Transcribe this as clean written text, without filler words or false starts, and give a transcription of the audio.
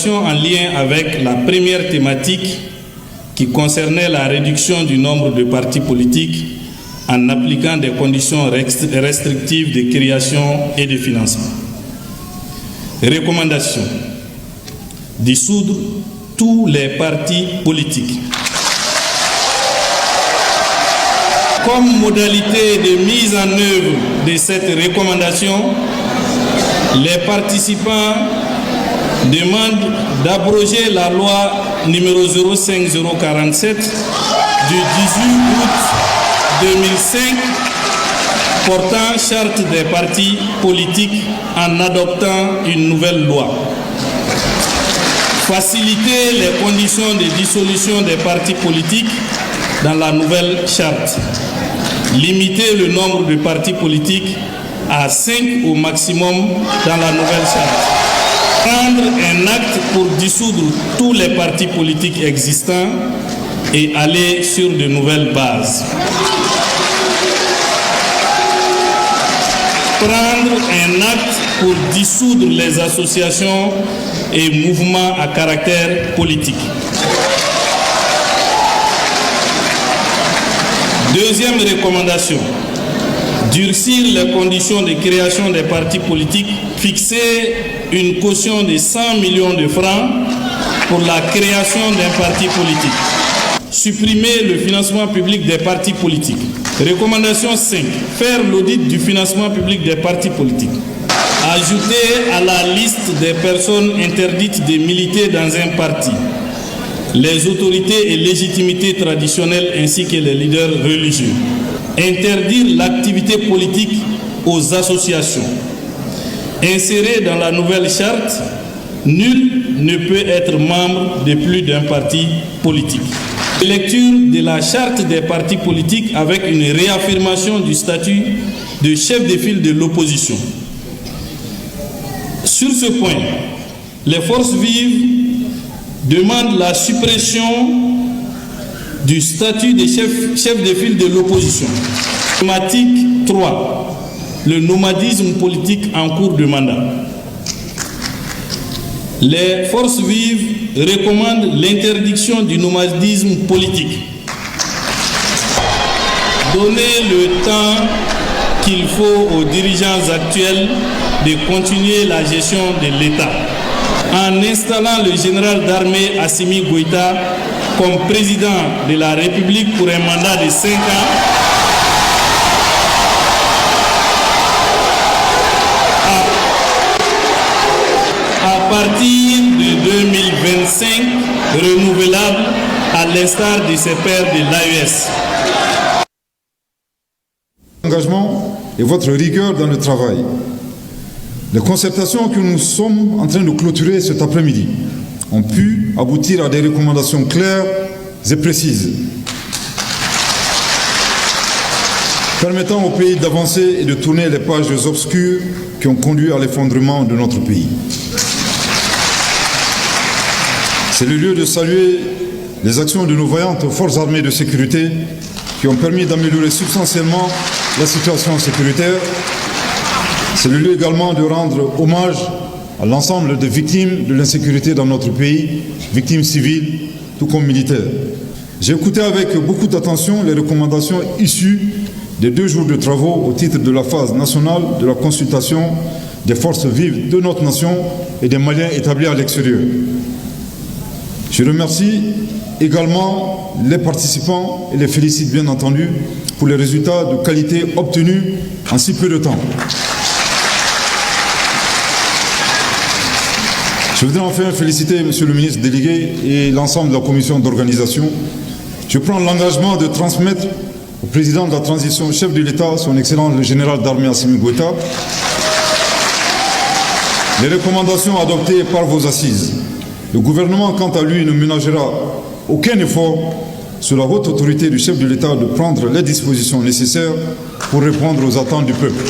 recommandations en lien avec la première thématique qui concernait la réduction du nombre de partis politiques en appliquant des conditions restrictives de création et de financement. Recommandation: dissoudre tous les partis politiques. Comme modalité de mise en œuvre de cette recommandation, les participants demandent d'abroger la loi numéro 05047 du 18 août 2005 portant charte des partis politiques en adoptant une nouvelle loi. Faciliter les conditions de dissolution des partis politiques dans la nouvelle charte. Limiter le nombre de partis politiques à 5 au maximum dans la nouvelle charte. Prendre un acte pour dissoudre tous les partis politiques existants et aller sur de nouvelles bases. Prendre un acte pour dissoudre les associations et mouvements à caractère politique. Deuxième recommandation: durcir les conditions de création des partis politiques, fixer une caution de 100 millions de francs pour la création d'un parti politique. Supprimer le financement public des partis politiques. Recommandation 5. Faire l'audit du financement public des partis politiques. Ajouter à la liste des personnes interdites de militer dans un parti les autorités et légitimités traditionnelles ainsi que les leaders religieux. Interdire l'activité politique aux associations. Insérer dans la nouvelle charte, nul ne peut être membre de plus d'un parti politique. Lecture de la charte des partis politiques avec une réaffirmation du statut de chef de file de l'opposition. Sur ce point, les forces vives demandent la suppression du statut de chef de file de l'opposition. Thématique 3. Le nomadisme politique en cours de mandat. Les forces vives recommandent l'interdiction du nomadisme politique. Donner le temps qu'il faut aux dirigeants actuels de continuer la gestion de l'État. En installant le général d'armée Assimi Goïta comme président de la République pour un mandat de 5 ans, à partir de 2025, renouvelable à l'instar de ses pairs de l'AES. Engagement et votre rigueur dans le travail. Les concertations que nous sommes en train de clôturer cet après-midi ont pu aboutir à des recommandations claires et précises, permettant au pays d'avancer et de tourner les pages obscures qui ont conduit à l'effondrement de notre pays. C'est le lieu de saluer les actions de nos vaillantes forces armées de sécurité qui ont permis d'améliorer substantiellement la situation sécuritaire. C'est le lieu également de rendre hommage à l'ensemble des victimes de l'insécurité dans notre pays, victimes civiles tout comme militaires. J'ai écouté avec beaucoup d'attention les recommandations issues des 2 jours de travaux au titre de la phase nationale de la consultation des forces vives de notre nation et des Maliens établis à l'extérieur. Je remercie également les participants et les félicite bien entendu pour les résultats de qualité obtenus en si peu de temps. Je voudrais enfin féliciter Monsieur le ministre délégué et l'ensemble de la commission d'organisation. Je prends l'engagement de transmettre au président de la transition, chef de l'État, son Excellence le général d'armée Assimi Goïta, les recommandations adoptées par vos assises. Le gouvernement, quant à lui, ne ménagera aucun effort sur la haute autorité du chef de l'État de prendre les dispositions nécessaires pour répondre aux attentes du peuple.